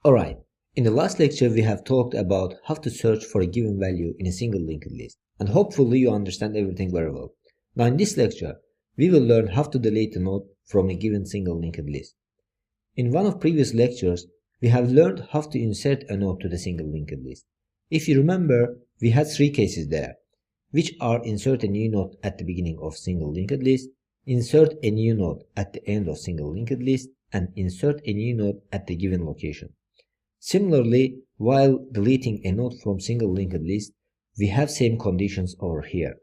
Alright, in the last lecture we have talked about how to search for a given value in a single linked list, and hopefully you understand everything very well. Now in this lecture, we will learn how to delete a node from a given single linked list. In one of previous lectures, we have learned how to insert a node to the single linked list. If you remember, we had three cases there, which are insert a new node at the beginning of single linked list, insert a new node at the end of single linked list, and insert a new node at the given location. Similarly, while deleting a node from single linked list, we have same conditions over here.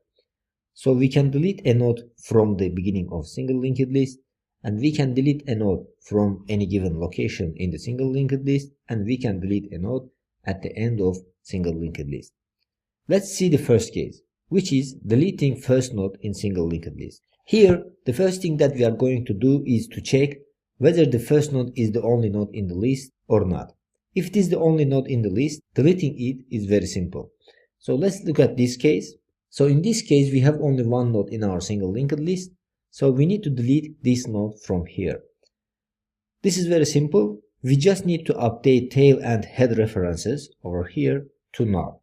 So we can delete a node from the beginning of single linked list, and we can delete a node from any given location in the single linked list, and we can delete a node at the end of single linked list. Let's see the first case, which is deleting first node in single linked list. Here, the first thing that we are going to do is to check whether the first node is the only node in the list or not. If it is the only node in the list, deleting it is very simple. So let's look at this case. So in this case, we have only one node in our single linked list. So we need to delete this node from here. This is very simple. We just need to update tail and head references over here to null.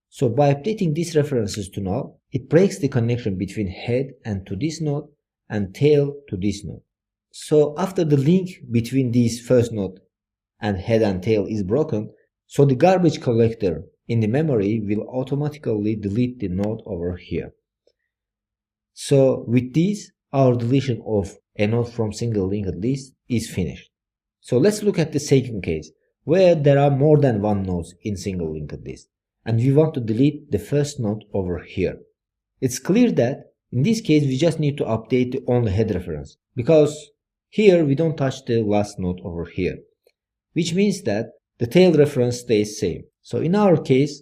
So by updating these references to null, it breaks the connection between head and to this node and tail to this node. So after the link between these first node and head and tail is broken, so the garbage collector in the memory will automatically delete the node over here. So with this, our deletion of a node from single linked list is finished. So let's look at the second case, where there are more than one nodes in single linked list, and we want to delete the first node over here. It's clear that in this case we just need to update the only head reference, because here we don't touch the last node over here, which means that the tail reference stays same. So in our case,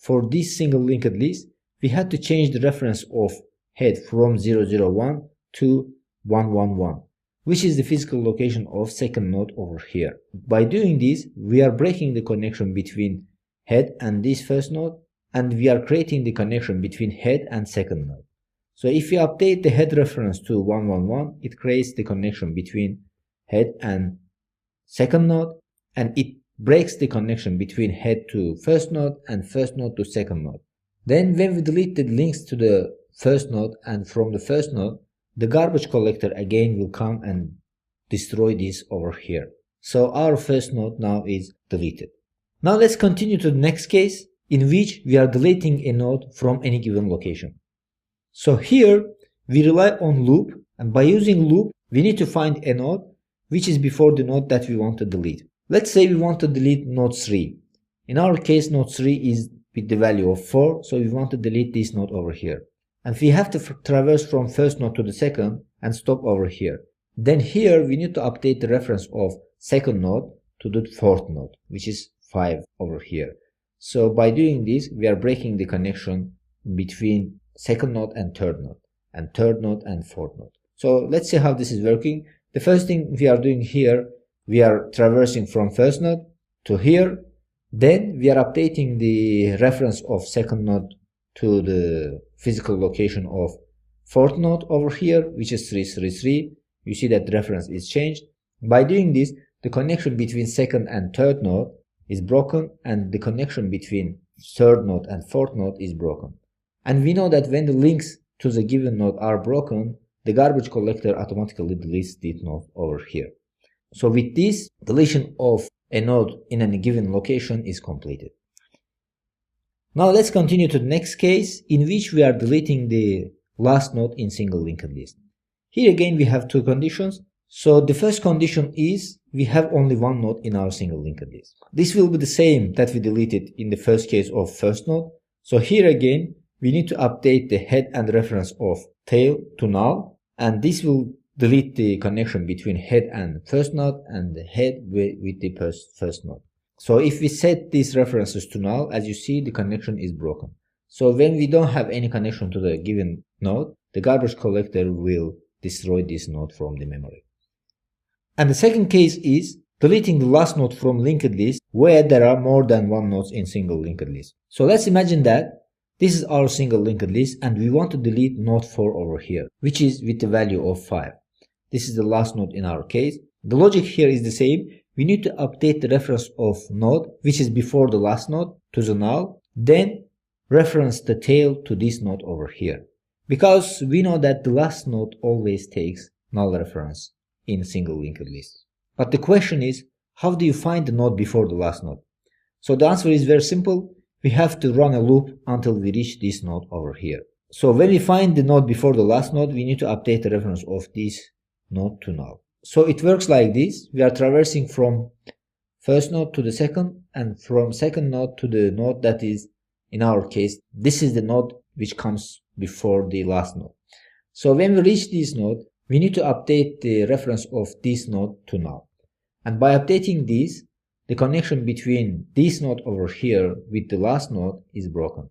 for this single linked list, we had to change the reference of head from 001 to 111, which is the physical location of second node over here. By doing this, we are breaking the connection between head and this first node, and we are creating the connection between head and second node. So if we update the head reference to 111, it creates the connection between head and second node, and it breaks the connection between head to first node and first node to second node. Then when we delete the links to the first node and from the first node, the garbage collector again will come and destroy this over here. So our first node now is deleted. Now let's continue to the next case, in which we are deleting a node from any given location. So here we rely on loop, and by using loop we need to find a node which is before the node that we want to delete. Let's say we want to delete node 3. In our case, node 3 is with the value of 4, so we want to delete this node over here. And we have to traverse from first node to the second and stop over here. Then here we need to update the reference of second node to the fourth node, which is 5 over here. So by doing this, we are breaking the connection between second node and third node and fourth node. So let's see how this is working. The first thing we are doing here, we are traversing from first node to here. Then we are updating the reference of second node to the physical location of fourth node over here, which is 333. You see that the reference is changed. By doing this, the connection between second and third node is broken, and the connection between third node and fourth node is broken. And we know that when the links to the given node are broken, the garbage collector automatically deletes this node over here. So with this, deletion of a node in a given location is completed. Now let's continue to the next case, in which we are deleting the last node in single linked list. Here again we have two conditions. So the first condition is we have only one node in our single linked list. This will be the same that we deleted in the first case of first node. So here again we need to update the head and reference of tail to null, and this will delete the connection between head and first node and the head with the first node. So if we set these references to null, as you see, the connection is broken. So when we don't have any connection to the given node, the garbage collector will destroy this node from the memory. And the second case is deleting the last node from linked list where there are more than one nodes in single linked list. So let's imagine that this is our single linked list and we want to delete node 4 over here, which is with the value of 5. This is the last node in our case. The logic here is the same. we need to update the reference of node, which is before the last node, to the null, then reference the tail to this node over here. Because we know that the last node always takes null reference in a single linked list. But the question is, how do you find the node before the last node? So the answer is very simple. We have to run a loop until we reach this node over here. So when we find the node before the last node, we need to update the reference of this node to null. So it works like this. We are traversing from first node to the second, and from second node to the node that is, in our case, this is the node which comes before the last node. So when we reach this node, we need to update the reference of this node to null. And by updating this, the connection between this node over here with the last node is broken.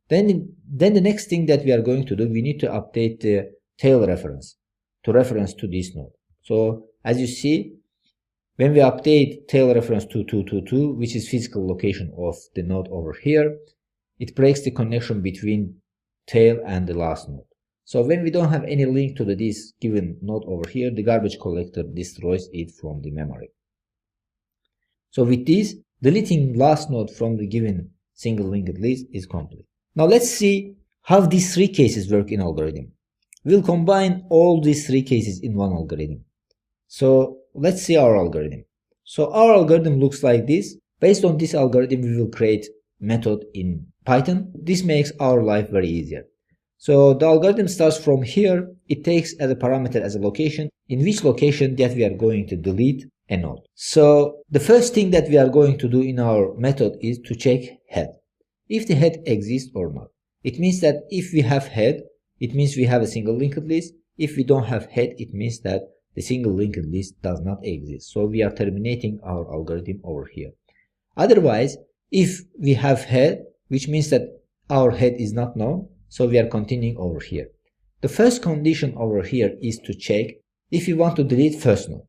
Then the next thing that we are going to do, we need to update the tail reference to reference to this node. So as you see, when we update tail reference to 222, which is physical location of the node over here, it breaks the connection between tail and the last node. So when we don't have any link to this given node over here, the garbage collector destroys it from the memory. So with this, deleting last node from the given single linked list is complete. Now let's see how these three cases work in algorithm. We'll combine all these three cases in one algorithm. So let's see our algorithm. So our algorithm looks like this. Based on this algorithm, we will create method in Python. This makes our life very easier. So the algorithm starts from here. It takes as a parameter as a location, in which location that we are going to delete a node. So the first thing that we are going to do in our method is to check head. If the head exists or not. It means that if we have head, it means we have a single linked list. If we don't have head, it means that the single linked list does not exist. So we are terminating our algorithm over here. Otherwise, if we have head, which means that our head is not known, so we are continuing over here. The first condition over here is to check if you want to delete first node.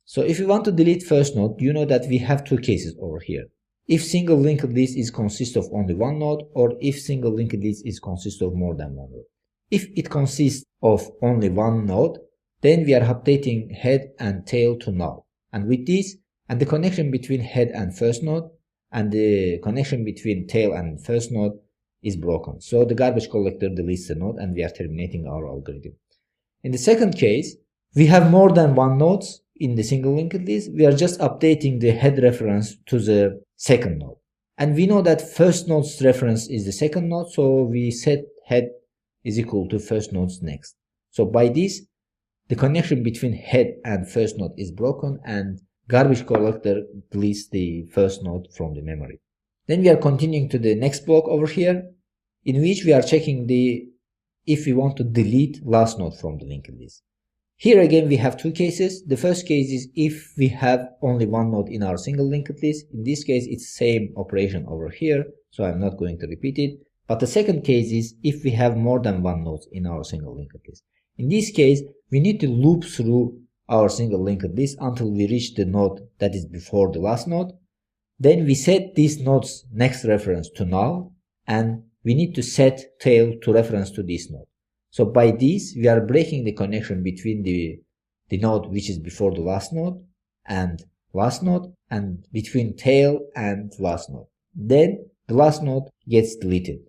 So if you want to delete first node, you know that we have two cases over here. If single linked list is consists of only one node, or if single linked list is consists of more than one node. If it consists of only one node, then we are updating head and tail to null. And with this, and the connection between head and first node, and the connection between tail and first node is broken. So the garbage collector deletes the node and we are terminating our algorithm. In the second case, we have more than one nodes in the single linked list. We are just updating the head reference to the second node. And we know that first node's reference is the second node, so we set head is equal to first node's next. So by this, the connection between head and first node is broken and garbage collector deletes the first node from the memory. Then we are continuing to the next block over here, in which we are checking if we want to delete last node from the linked list. Here again we have two cases. The first case is if we have only one node in our single linked list. In this case it's same operation over here, so I'm not going to repeat it. But the second case is if we have more than one node in our single linked list. In this case, we need to loop through our single linked list until we reach the node that is before the last node. Then we set this node's next reference to null, and we need to set tail to reference to this node. So by this, we are breaking the connection between the node which is before the last node, and between tail and last node. Then the last node gets deleted.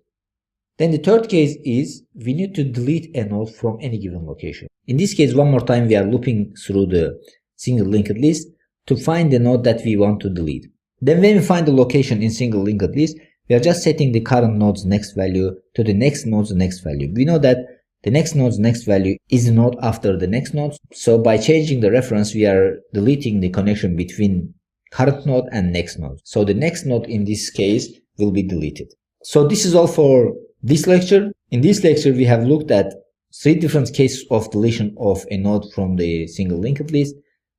Then the third case is we need to delete a node from any given location. In this case, one more time, we are looping through the single linked list to find the node that we want to delete. Then when we find the location in single linked list, we are just setting the current node's next value to the next node's next value. We know that the next node's next value is the node after the next node. So by changing the reference, we are deleting the connection between current node and next node. So the next node in this case will be deleted. So this is all for this lecture. In this lecture, we have looked at 3 different cases of deletion of a node from the single linked list.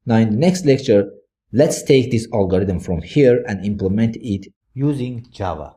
Now in the next lecture, let's take this algorithm from here and implement it using Java.